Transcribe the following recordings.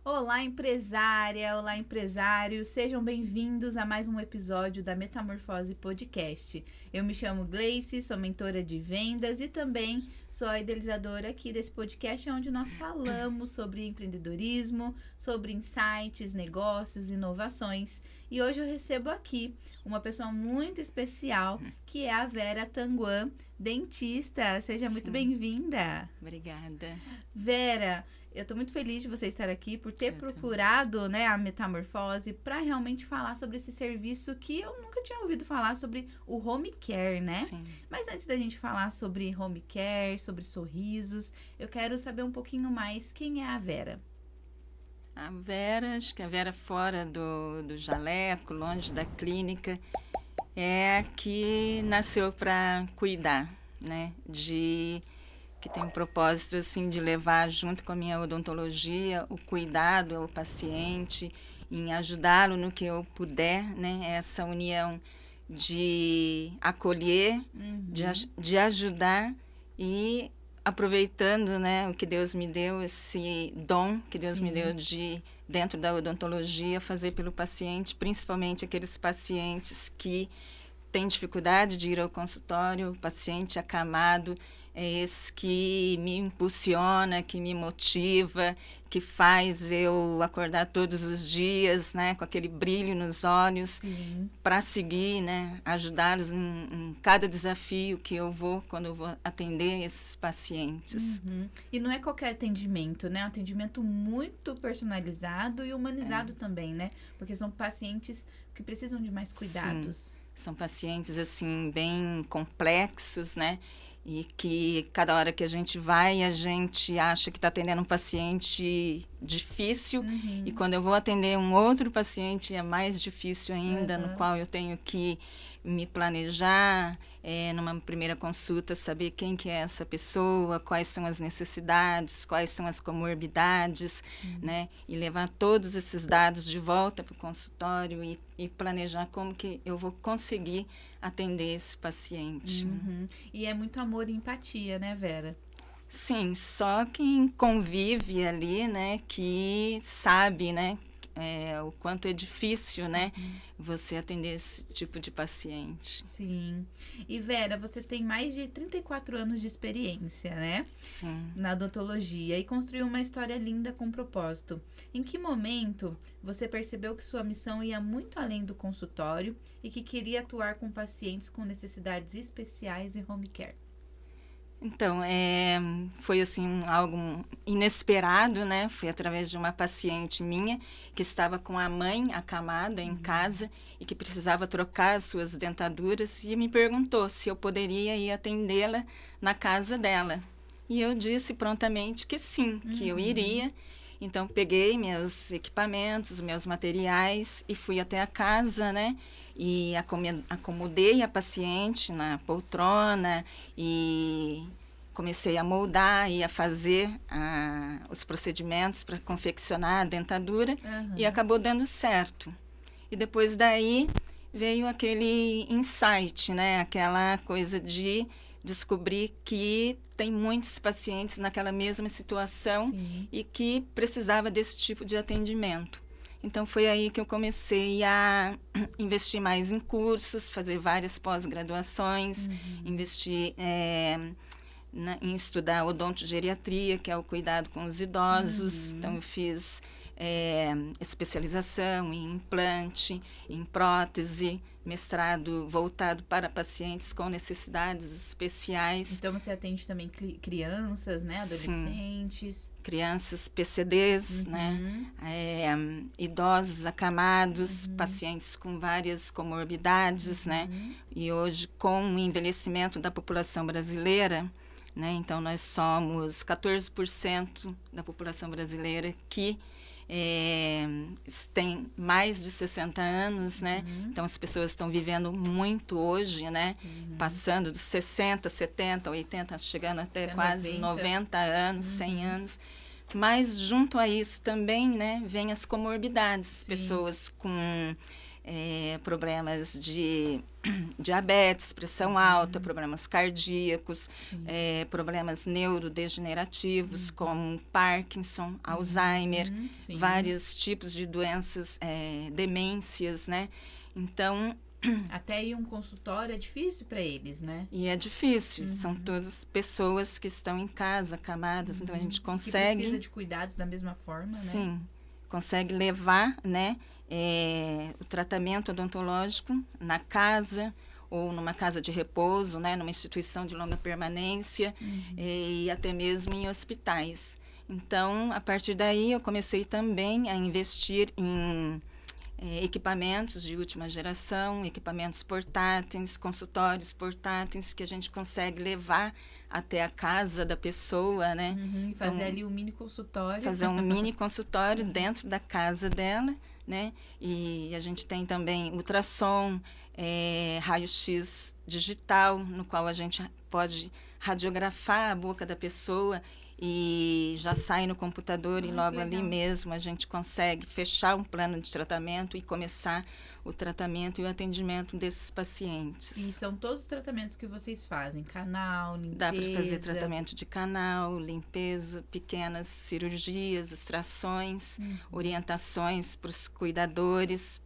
Olá, empresária! Olá, empresário! Sejam bem-vindos a mais um episódio da Metamorfose Podcast. Eu me chamo Gleice, sou mentora de vendas e também sou a idealizadora aqui desse podcast, onde nós falamos sobre empreendedorismo, sobre insights, negócios, inovações. E hoje eu recebo aqui uma pessoa muito especial, que é a Vera Tanguan, dentista. Seja muito bem-vinda! Obrigada. Vera, eu tô muito feliz de você estar aqui por ter procurado, né, a Metamorfose para realmente falar sobre esse serviço que eu nunca tinha ouvido falar sobre o home care, né? Sim. Mas antes da gente falar sobre home care, sobre sorrisos, eu quero saber um pouquinho mais quem é a Vera. A Vera, acho que a Vera fora do jaleco, longe da clínica, é a que nasceu para cuidar, né, que tem um propósito assim de levar junto com a minha odontologia o cuidado ao paciente, em ajudá-lo no que eu puder, né? Essa união de acolher, de ajudar e aproveitando, né, o que Deus me deu, esse dom que Deus me deu de, dentro da odontologia, fazer pelo paciente, principalmente aqueles pacientes que tem dificuldade de ir ao consultório, o paciente acamado é esse que me impulsiona, que me motiva, que faz eu acordar todos os dias, né, com aquele brilho nos olhos, para seguir, né, ajudá-los em cada desafio que eu vou, quando eu vou atender esses pacientes. E não é qualquer atendimento, né? É um atendimento muito personalizado e humanizado também, né? Porque são pacientes que precisam de mais cuidados. Sim. São pacientes, assim, bem complexos, né? E que cada hora que a gente vai, a gente acha que está atendendo um paciente difícil. E quando eu vou atender um outro paciente, é mais difícil ainda, no qual eu tenho que me planejar, numa primeira consulta, saber quem que é essa pessoa, quais são as necessidades, quais são as comorbidades, né? E levar todos esses dados de volta para o consultório e planejar como que eu vou conseguir atender esse paciente. E é muito amor e empatia, né, Vera? Sim, só quem convive ali, né, que sabe, né, o quanto é difícil, né, você atender esse tipo de paciente. Sim. E Vera, você tem mais de 34 anos de experiência, né? Sim. Na odontologia e construiu uma história linda com propósito. Em que momento você percebeu que sua missão ia muito além do consultório e que queria atuar com pacientes com necessidades especiais e home care? Então, foi assim algo inesperado, né? Foi através de uma paciente minha que estava com a mãe acamada em casa e que precisava trocar as suas dentaduras e me perguntou se eu poderia ir atendê-la na casa dela. E eu disse prontamente que sim, que eu iria. Então, peguei meus equipamentos, meus materiais e fui até a casa, né? E acomodei a paciente na poltrona e comecei a moldar e a fazer os procedimentos para confeccionar a dentadura e acabou dando certo. E depois daí veio aquele insight, né? Aquela coisa de descobrir que tem muitos pacientes naquela mesma situação e que precisava desse tipo de atendimento. Então, foi aí que eu comecei a investir mais em cursos, fazer várias pós-graduações, investir em estudar odontogeriatria, que é o cuidado com os idosos. Então, eu fiz especialização em implante, em prótese, mestrado voltado para pacientes com necessidades especiais. Então, você atende também crianças, né? Adolescentes. Sim. Crianças PCDs, né? Idosos acamados, pacientes com várias comorbidades, né? E hoje, com o envelhecimento da população brasileira, né? Então, nós somos 14% da população brasileira que tem mais de 60 anos, né? Então, as pessoas estão vivendo muito hoje, né? Passando dos 60, 70, 80, chegando até quase 90 anos, 100 anos. Mas, junto a isso também, né, vem as comorbidades. Pessoas com problemas de diabetes, pressão alta, problemas cardíacos, problemas neurodegenerativos, como Parkinson, Alzheimer, vários tipos de doenças, demências, né? Então, até ir um consultório é difícil para eles, né? E é difícil, são todas pessoas que estão em casa, acamadas, então a gente consegue... Que precisa de cuidados da mesma forma, sim, né? consegue levar, né, o tratamento odontológico na casa ou numa casa de repouso, né, numa instituição de longa permanência e até mesmo em hospitais. Então, a partir daí, eu comecei também a investir em equipamentos de última geração, equipamentos portáteis, consultórios portáteis que a gente consegue levar até a casa da pessoa, né? Fazer então, ali um mini consultório. Fazer um mini consultório dentro da casa dela, né? E a gente tem também ultrassom, raio-x digital, no qual a gente pode radiografar a boca da pessoa e já sai no computador e logo ali mesmo a gente consegue fechar um plano de tratamento e começar o tratamento e o atendimento desses pacientes. E são todos os tratamentos que vocês fazem? Canal, limpeza? Dá para fazer tratamento de canal, limpeza, pequenas cirurgias, extrações, orientações para os cuidadores,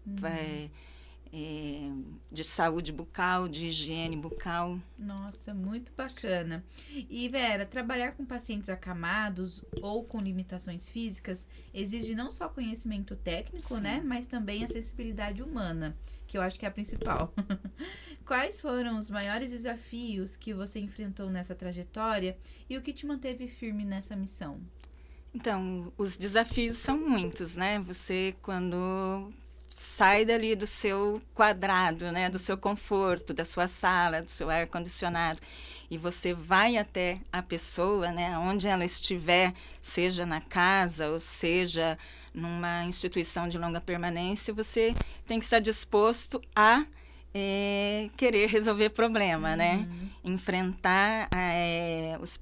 de saúde bucal, de higiene bucal. Nossa, muito bacana. E Vera, trabalhar com pacientes acamados ou com limitações físicas exige não só conhecimento técnico, né, mas também a sensibilidade humana, que eu acho que é a principal. Quais foram os maiores desafios que você enfrentou nessa trajetória e o que te manteve firme nessa missão? Então, os desafios são muitos, né? Você, quando sai dali do seu quadrado, né, do seu conforto, da sua sala, do seu ar-condicionado, e você vai até a pessoa, né, onde ela estiver, seja na casa ou seja numa instituição de longa permanência, você tem que estar disposto a querer resolver problema, né? Enfrentar os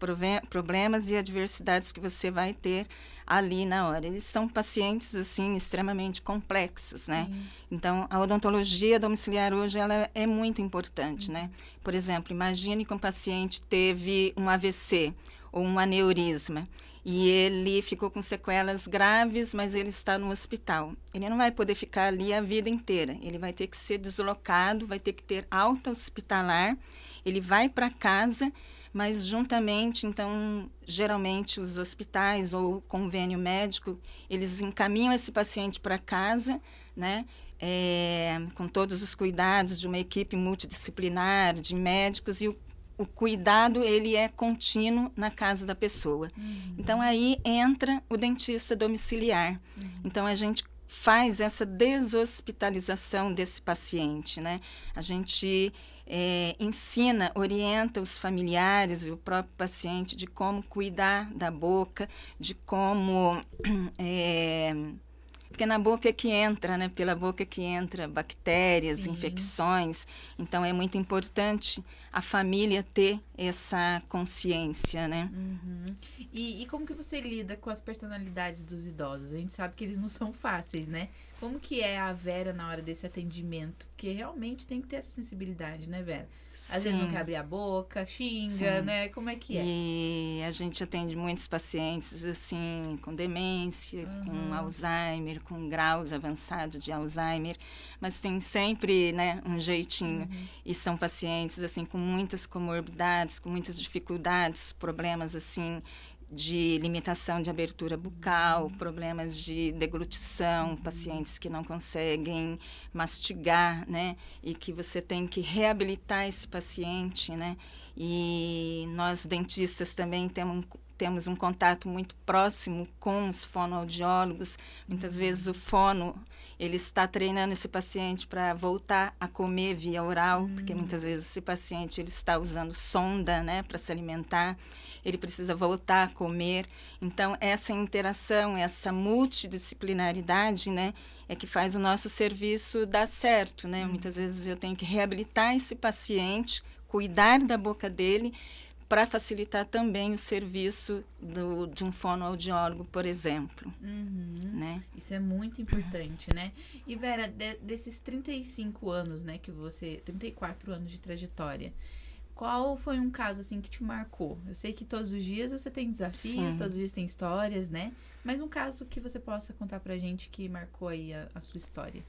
problemas e adversidades que você vai ter ali na hora. Eles são pacientes, assim, extremamente complexos, né? Então, a odontologia domiciliar hoje, ela é muito importante, né? Por exemplo, imagine que um paciente teve um AVC ou um aneurisma e ele ficou com sequelas graves, mas ele está no hospital. Ele não vai poder ficar ali a vida inteira. Ele vai ter que ser deslocado, vai ter que ter alta hospitalar. Ele vai para casa, mas juntamente, então, geralmente os hospitais ou o convênio médico, eles encaminham esse paciente para casa, né? Com todos os cuidados de uma equipe multidisciplinar, de médicos, e o cuidado, ele é contínuo na casa da pessoa. Então, aí entra o dentista domiciliar. Então, a gente faz essa deshospitalização desse paciente, né? A gente ensina, orienta os familiares e o próprio paciente de como cuidar da boca, de como... porque na boca é que entra, né? Pela boca é que entra bactérias, infecções. Então, é muito importante a família ter essa consciência, né? E como que você lida com as personalidades dos idosos? A gente sabe que eles não são fáceis, né? Como que é a Vera na hora desse atendimento? Porque realmente tem que ter essa sensibilidade, né, Vera? Às vezes não quer abrir a boca, xinga, né? Como é que é? E a gente atende muitos pacientes, assim, com demência, com Alzheimer, com graus avançados de Alzheimer, mas tem sempre, né, um jeitinho. E são pacientes, assim, com muitas comorbidades, com muitas dificuldades, problemas, assim, de limitação de abertura bucal, problemas de deglutição, pacientes que não conseguem mastigar, né? E que você tem que reabilitar esse paciente, né? E nós, dentistas, também temos um contato muito próximo com os fonoaudiólogos. Muitas vezes o fono, ele está treinando esse paciente para voltar a comer via oral, porque muitas vezes esse paciente ele está usando sonda, né, para se alimentar. Ele precisa voltar a comer. Então, essa interação, essa multidisciplinaridade, né, é que faz o nosso serviço dar certo, né? Muitas vezes eu tenho que reabilitar esse paciente, cuidar da boca dele, para facilitar também o serviço de um fonoaudiólogo, por exemplo. Né? Isso é muito importante, né? E Vera, desses 35 anos, né, 34 anos de trajetória, qual foi um caso, assim, que te marcou? Eu sei que todos os dias você tem desafios, Sim. todos os dias tem histórias, né? Mas um caso que você possa contar pra gente que marcou aí a sua história.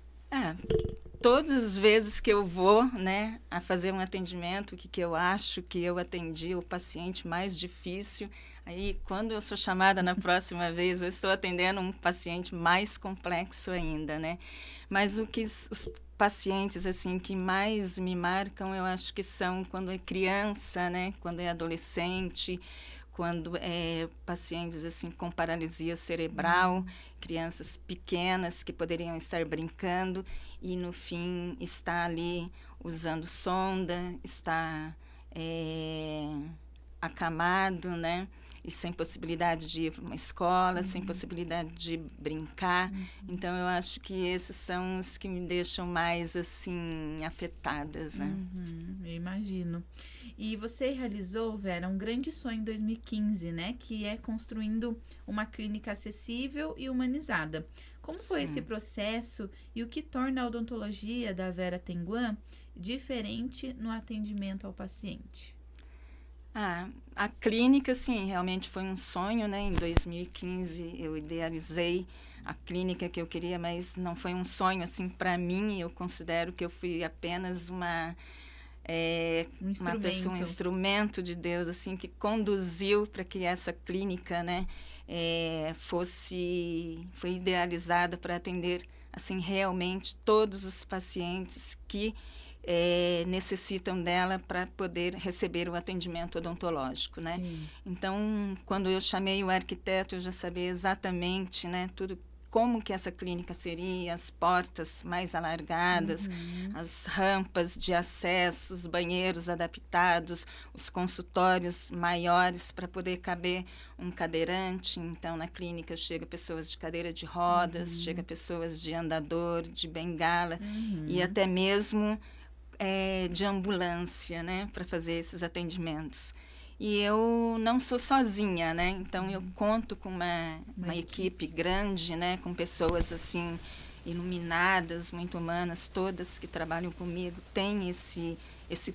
Todas as vezes que eu vou, né, a fazer um atendimento, o que eu acho que eu atendi o paciente mais difícil, aí quando eu sou chamada na próxima vez, eu estou atendendo um paciente mais complexo ainda, né? Mas o que os pacientes, assim, que mais me marcam, eu acho que são quando é criança, né, quando é adolescente, quando é pacientes assim com paralisia cerebral, crianças pequenas que poderiam estar brincando e no fim está ali usando sonda, está acamado, né? E sem possibilidade de ir para uma escola, sem possibilidade de brincar. Então, eu acho que esses são os que me deixam mais, assim, afetadas, né? Eu imagino. E você realizou, Vera, um grande sonho em 2015, né? Que é construindo uma clínica acessível e humanizada. Como foi esse processo e o que torna a odontologia da Vera Tenguan diferente no atendimento ao paciente? A clínica, sim, realmente foi um sonho, né? Em 2015 eu idealizei a clínica que eu queria, mas não foi um sonho assim para mim. Eu considero que eu fui apenas uma pessoa, um instrumento de Deus, assim, que conduziu para que essa clínica, né, foi idealizada para atender, assim, realmente todos os pacientes que necessitam dela para poder receber o atendimento odontológico, né? Sim. Então, quando eu chamei o arquiteto, eu já sabia exatamente, né, tudo como que essa clínica seria, as portas mais alargadas, as rampas de acesso, os banheiros adaptados, os consultórios maiores para poder caber um cadeirante. Então, na clínica chega pessoas de cadeira de rodas, chega pessoas de andador, de bengala e até mesmo de ambulância, né, para fazer esses atendimentos. E eu não sou sozinha, né? Então eu conto com uma equipe grande, né? Com pessoas assim iluminadas, muito humanas, todas que trabalham comigo têm esse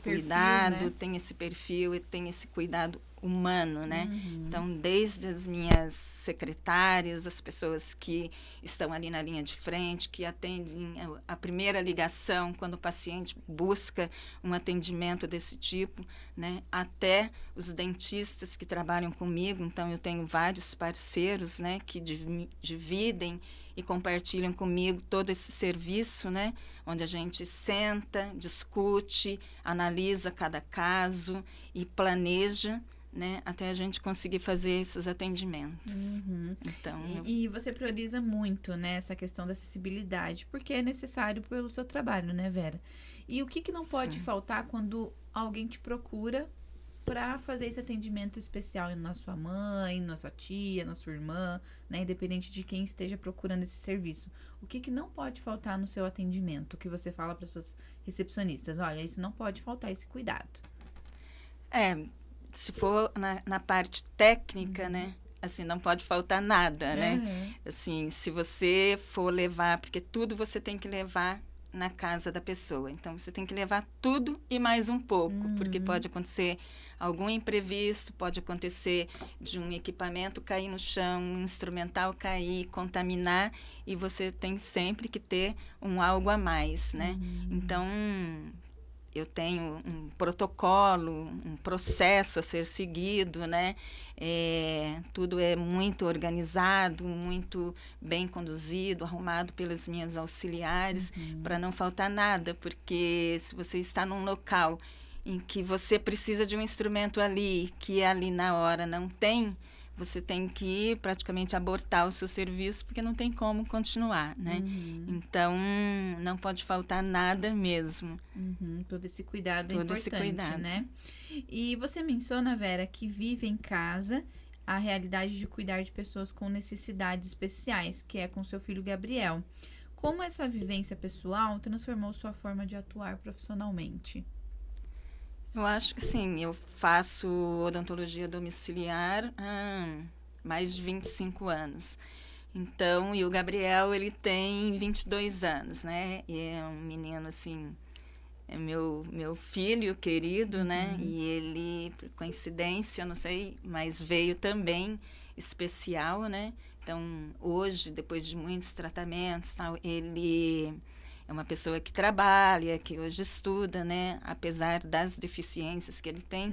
cuidado, né? Tem esse perfil e tem esse cuidado humano, né? Então, desde as minhas secretárias, as pessoas que estão ali na linha de frente, que atendem a primeira ligação quando o paciente busca um atendimento desse tipo, né? Até os dentistas que trabalham comigo. Então, eu tenho vários parceiros, né? Que dividem e compartilham comigo todo esse serviço, né? Onde a gente senta, discute, analisa cada caso e planeja, né, até a gente conseguir fazer esses atendimentos. Então, e você prioriza muito, né, essa questão da acessibilidade, porque é necessário pelo seu trabalho, né, Vera? E o que não pode faltar quando alguém te procura para fazer esse atendimento especial na sua mãe, na sua tia, na sua irmã, né, independente de quem esteja procurando esse serviço? O que não pode faltar no seu atendimento, que você fala para suas recepcionistas? Olha, isso não pode faltar, esse cuidado. Se for na parte técnica, né? Assim, não pode faltar nada, né? Assim, se você for levar, porque tudo você tem que levar na casa da pessoa. Então, você tem que levar tudo e mais um pouco, porque pode acontecer algum imprevisto, pode acontecer de um equipamento cair no chão, um instrumental cair, contaminar, e você tem sempre que ter algo a mais, né? Então, eu tenho um protocolo, um processo a ser seguido, né? Tudo é muito organizado, muito bem conduzido, arrumado pelas minhas auxiliares, para não faltar nada, porque se você está num local em que você precisa de um instrumento ali, que ali na hora não tem, você tem que praticamente abortar o seu serviço, porque não tem como continuar, né? Então, não pode faltar nada mesmo. Todo esse cuidado é importante, né? E você menciona, Vera, que vive em casa a realidade de cuidar de pessoas com necessidades especiais, que é com seu filho Gabriel. Como essa vivência pessoal transformou sua forma de atuar profissionalmente? Eu acho que sim, eu faço odontologia domiciliar há mais de 25 anos. Então, e o Gabriel, ele tem 22 anos, né? E é um menino, assim, é meu filho querido, né? E ele, por coincidência, não sei, mas veio também especial, né? Então, hoje, depois de muitos tratamentos, tal, ele é uma pessoa que trabalha, que hoje estuda, né? Apesar das deficiências que ele tem,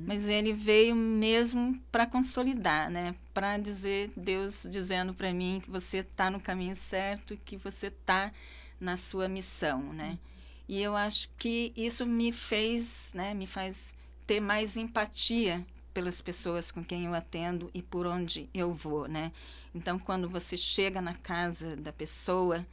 mas ele veio mesmo para consolidar, né? Para dizer, Deus dizendo para mim que você está no caminho certo, que você está na sua missão, né? E eu acho que isso me fez, né? Me faz ter mais empatia pelas pessoas com quem eu atendo e por onde eu vou, né? Então, quando você chega na casa da pessoa,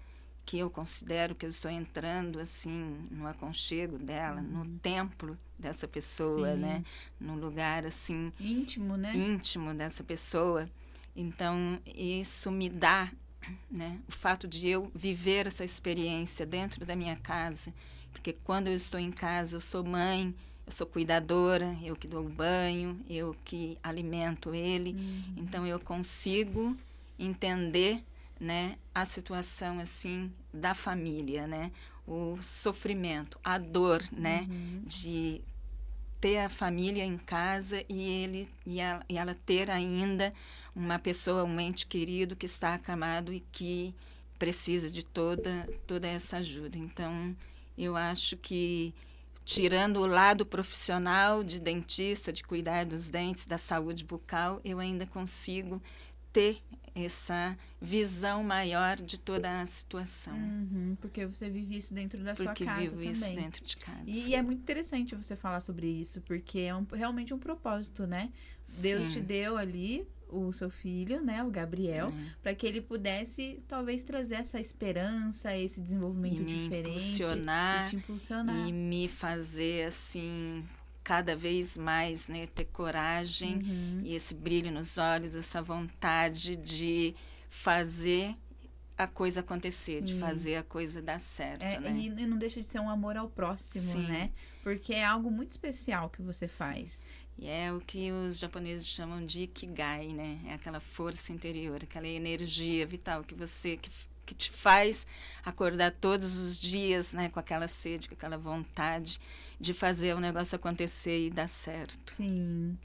que eu considero que eu estou entrando assim no aconchego dela, no templo dessa pessoa, Sim. né? No lugar assim Íntimo, né? íntimo dessa pessoa. Então isso me dá, né? O fato de eu viver essa experiência dentro da minha casa, porque quando eu estou em casa eu sou mãe, eu sou cuidadora, eu que dou o banho, eu que alimento ele, então eu consigo entender, né, a situação assim da família, né, o sofrimento, a dor, né, de ter a família em casa e ela ter ainda uma pessoa, um ente querido que está acamado e que precisa de toda essa ajuda. Então, eu acho que tirando o lado profissional de dentista, de cuidar dos dentes, da saúde bucal, eu ainda consigo ter essa visão maior de toda a situação. Porque você vive isso dentro da sua Porque casa vivo também. isso dentro de casa. E é muito interessante você falar sobre isso, porque é realmente um propósito, né? Deus Sim. te deu ali o seu filho, né, o Gabriel, para que ele pudesse talvez trazer essa esperança, esse desenvolvimento diferente e te impulsionar. E me fazer assim cada vez mais, né, ter coragem e esse brilho nos olhos, essa vontade de fazer a coisa acontecer, de fazer a coisa dar certo, né? E não deixa de ser um amor ao próximo, né? Porque é algo muito especial que você faz. E é o que os japoneses chamam de ikigai, né? É aquela força interior, aquela energia vital que te faz acordar todos os dias, né, com aquela sede, com aquela vontade de fazer o negócio acontecer e dar certo. Sim.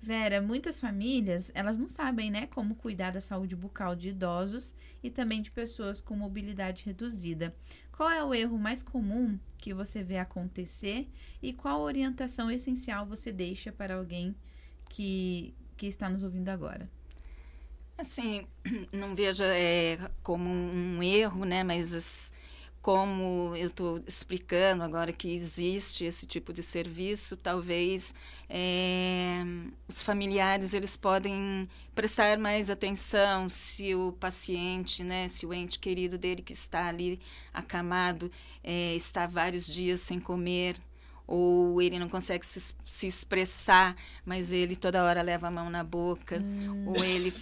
Vera, muitas famílias, elas não sabem, né, como cuidar da saúde bucal de idosos e também de pessoas com mobilidade reduzida. Qual é o erro mais comum que você vê acontecer e qual orientação essencial você deixa para alguém que está nos ouvindo agora? Assim, não vejo como um erro, né? Mas como eu estou explicando agora que existe esse tipo de serviço, talvez os familiares eles podem prestar mais atenção se o paciente, né? Se o ente querido dele que está ali acamado está vários dias sem comer, ou ele não consegue se expressar, mas ele toda hora leva a mão na boca, ou ele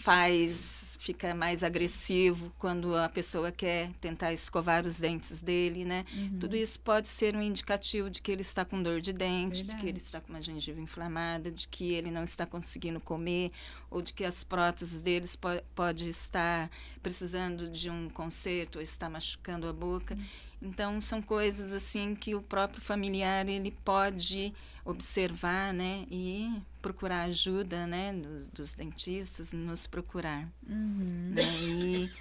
fica mais agressivo quando a pessoa quer tentar escovar os dentes dele, né? Tudo isso pode ser um indicativo de que ele está com dor de dente, de que ele está com uma gengiva inflamada, de que ele não está conseguindo comer, ou de que as próteses deles pode estar precisando de um conserto, ou está machucando a boca. Então, são coisas assim que o próprio familiar ele pode observar, né, e procurar ajuda, né, dos dentistas, nos procurar. Né? E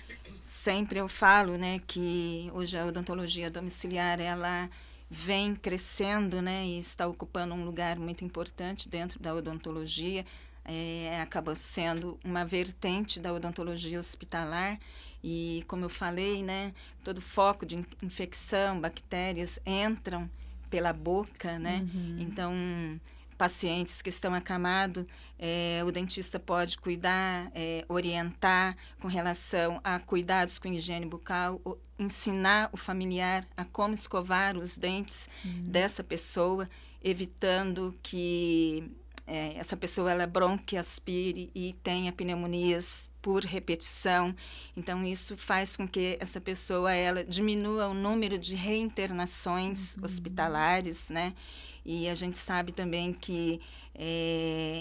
sempre eu falo, né, que hoje a odontologia domiciliar ela vem crescendo, né, e está ocupando um lugar muito importante dentro da odontologia. Acaba sendo uma vertente da odontologia hospitalar e, como eu falei, né, todo foco de infecção, bactérias entram pela boca, né? Então, pacientes que estão acamados, o dentista pode cuidar, orientar com relação a cuidados com higiene bucal, ensinar o familiar a como escovar os dentes dessa pessoa, evitando que essa pessoa ela bronquiaspire e tenha pneumonias por repetição. Então, isso faz com que essa pessoa ela diminua o número de reinternações hospitalares, né? E a gente sabe também que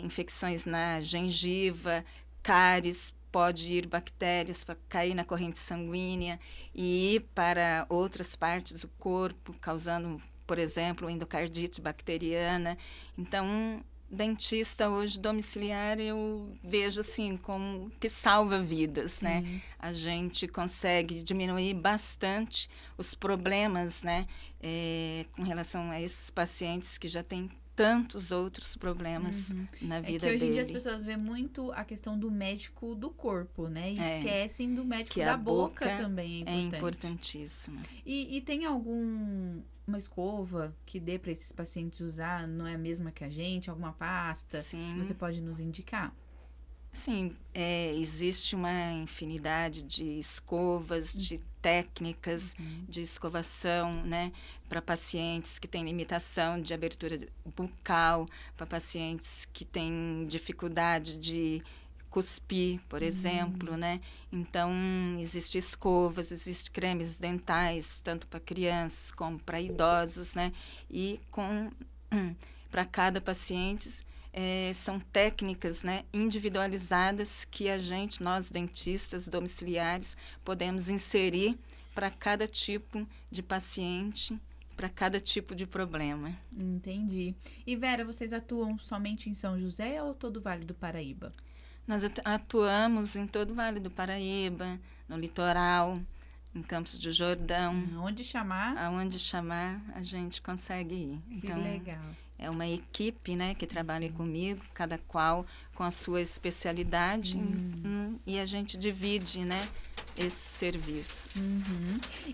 infecções na gengiva, cáries, pode ir bactérias para cair na corrente sanguínea e ir para outras partes do corpo, causando, por exemplo, endocardite bacteriana. Então, dentista hoje domiciliar eu vejo assim como que salva vidas, né? A gente consegue diminuir bastante os problemas, né? Com relação a esses pacientes que já têm tantos outros problemas na vida É que hoje em dia dele. as pessoas veem muito a questão do médico do corpo, né? E esquecem do médico Que da a boca também é importante. importantíssimo. E tem uma escova que dê para esses pacientes usar, não é a mesma que a gente? Alguma pasta Sim. que você pode nos indicar? Sim, existe uma infinidade de escovas, de técnicas de escovação, né, para pacientes que têm limitação de abertura bucal, para pacientes que têm dificuldade de cuspir, por exemplo, né? Então, existem escovas, existem cremes dentais, tanto para crianças como para idosos, né? E para cada paciente são técnicas, né, individualizadas que nós dentistas domiciliares, podemos inserir para cada tipo de paciente, para cada tipo de problema. Entendi. E Vera, vocês atuam somente em São José ou todo o Vale do Paraíba? Nós atuamos em todo o Vale do Paraíba, no litoral, em Campos do Jordão. Aonde chamar, a gente consegue ir. Que legal. É uma equipe, né, que trabalha comigo, cada qual com a sua especialidade, e a gente divide, né, esses serviços.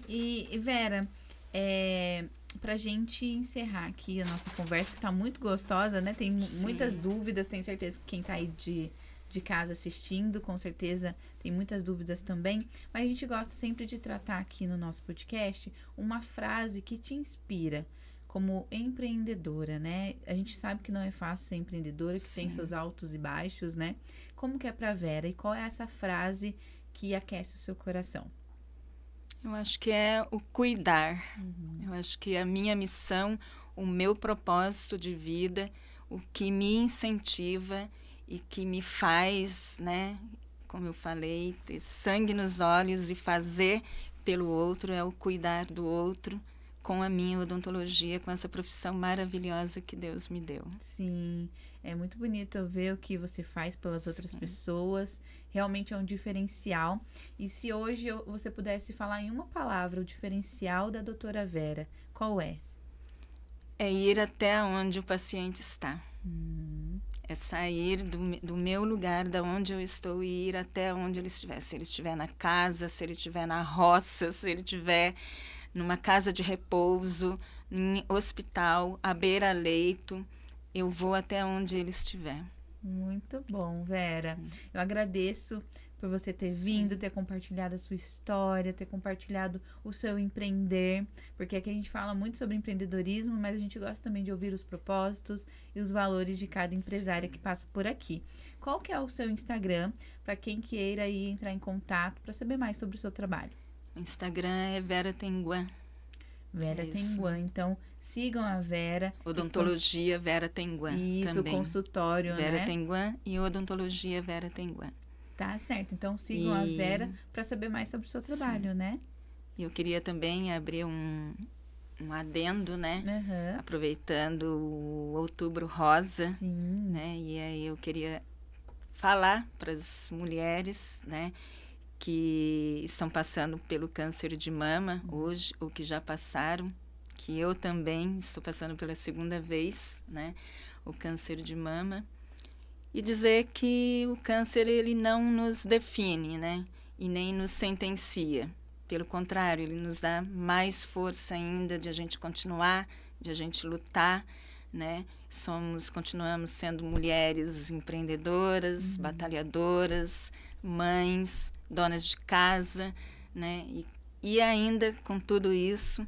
E Vera, para a gente encerrar aqui a nossa conversa, que está muito gostosa, né? Tem muitas dúvidas, tenho certeza que quem está aí de casa assistindo, com certeza tem muitas dúvidas também, mas a gente gosta sempre de tratar aqui no nosso podcast uma frase que te inspira como empreendedora, né? A gente sabe que não é fácil ser empreendedora, que tem seus altos e baixos, né? Como que é pra Vera? E qual é essa frase que aquece o seu coração? Eu acho que é o cuidar. Eu acho que a minha missão, o meu propósito de vida, o que me incentiva e que me faz, né? Como eu falei, ter sangue nos olhos e fazer pelo outro é o cuidar do outro, com a minha odontologia, com essa profissão maravilhosa que Deus me deu. Sim, é muito bonito ver o que você faz pelas outras pessoas, realmente é um diferencial. E se hoje você pudesse falar em uma palavra o diferencial da doutora Vera, qual é? É ir até onde o paciente está. É sair do meu lugar, da onde eu estou, e ir até onde ele estiver. Se ele estiver na casa, se ele estiver na roça, se ele estiver numa casa de repouso, em hospital, à beira-leito, eu vou até onde ele estiver. Muito bom, Vera. Eu agradeço por você ter vindo, ter compartilhado a sua história, ter compartilhado o seu empreender, porque aqui a gente fala muito sobre empreendedorismo, mas a gente gosta também de ouvir os propósitos e os valores de cada empresária que passa por aqui. Qual que é o seu Instagram, para quem queira aí entrar em contato, para saber mais sobre o seu trabalho? O Instagram é Vera Tenguan. Vera Tenguan, então sigam a Vera. Odontologia Vera Tenguan. Isso, também. Consultório, Vera né? Tenguan e Odontologia Vera Tenguan. Tá certo, então sigam a Vera para saber mais sobre o seu trabalho, né? Eu queria também abrir um adendo, né? Aproveitando o Outubro Rosa, né? E aí eu queria falar para as mulheres, né, que estão passando pelo câncer de mama hoje, ou que já passaram, que eu também estou passando pela segunda vez, né, o câncer de mama, e dizer que o câncer ele não nos define, né, e nem nos sentencia. Pelo contrário, ele nos dá mais força ainda de a gente continuar, de a gente lutar, né? Continuamos sendo mulheres empreendedoras, batalhadoras, mães, donas de casa, né? E ainda com tudo isso,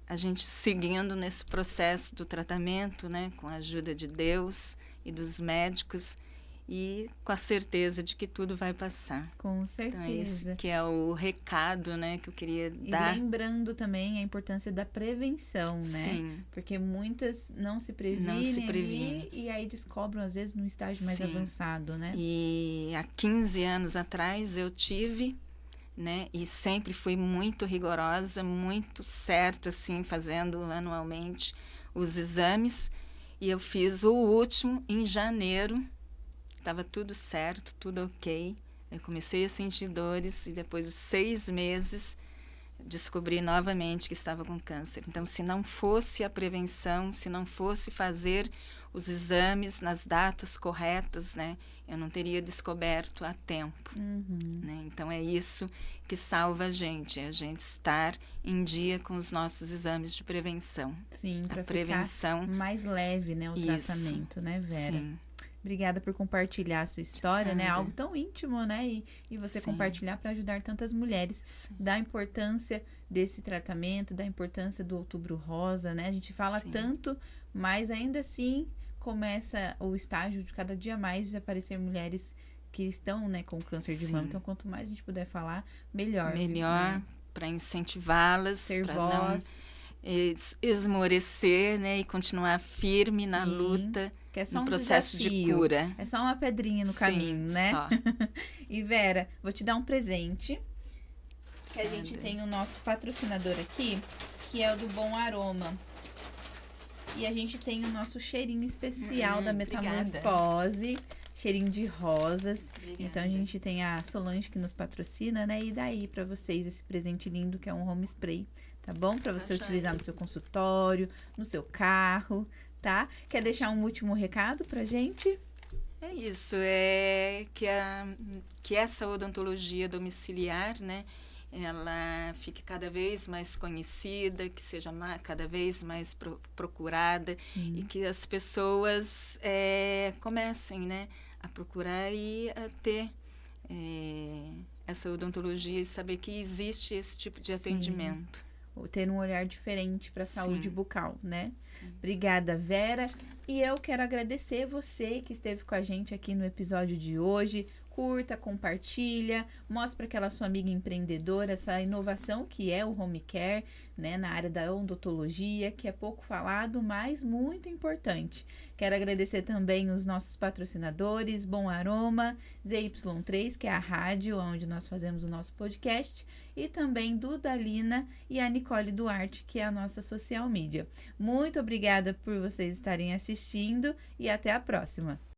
a gente seguindo nesse processo do tratamento, né? Com a ajuda de Deus e dos médicos, e com a certeza de que tudo vai passar. Com Então, certeza. esse que é o recado, né, que eu queria dar. E lembrando também a importância da prevenção, né? Sim. Porque muitas não se previnem ali, e aí descobrem, às vezes, num estágio mais avançado, né? E há 15 anos atrás eu tive, né, e sempre fui muito rigorosa, muito certa, assim, fazendo anualmente os exames. E eu fiz o último em janeiro, estava tudo certo, tudo ok. Eu comecei a sentir dores e depois de 6 meses descobri novamente que estava com câncer. Então, se não fosse a prevenção, se não fosse fazer os exames nas datas corretas, né, eu não teria descoberto a tempo. Né? Então, é isso que salva a gente estar em dia com os nossos exames de prevenção. Sim, para ficar mais leve, né, o tratamento, né, Vera? Sim. Obrigada por compartilhar a sua história, né? Algo tão íntimo, né? E você compartilhar para ajudar tantas mulheres. Da importância desse tratamento, da importância do Outubro Rosa, né? A gente fala tanto, mas ainda assim começa o estágio de cada dia mais de aparecer mulheres que estão, né, com câncer de mama. Então, quanto mais a gente puder falar, melhor. Melhor, né? Para incentivá-las. Ser voz. Não esmorecer, né? E continuar firme na luta. Que é só no um processo desafio, de cura. É só uma pedrinha no caminho, né? Só. E Vera, vou te dar um presente. Que a gente tem o nosso patrocinador aqui, que é o do Bom Aroma. E a gente tem o nosso cheirinho especial da Metamorfose. Cheirinho de rosas. Obrigada. Então a gente tem a Solange que nos patrocina, né? E daí para vocês esse presente lindo que é um home spray, tá bom? Para você utilizar no seu consultório, no seu carro, tá? Quer deixar um último recado pra gente? É isso, que essa odontologia domiciliar, né, ela fique cada vez mais conhecida, que seja cada vez mais procurada. Sim. E que as pessoas comecem, né, a procurar e a ter essa odontologia e saber que existe esse tipo de atendimento. Ter um olhar diferente para a saúde bucal, né? Sim. Obrigada, Vera. E eu quero agradecer você que esteve com a gente aqui no episódio de hoje. Curta, compartilha, mostra para aquela sua amiga empreendedora essa inovação que é o home care, né, na área da odontologia, que é pouco falado, mas muito importante. Quero agradecer também os nossos patrocinadores, Bom Aroma, ZY3, que é a rádio onde nós fazemos o nosso podcast, e também Dudalina e a Nicole Duarte, que é a nossa social media. Muito obrigada por vocês estarem assistindo e até a próxima!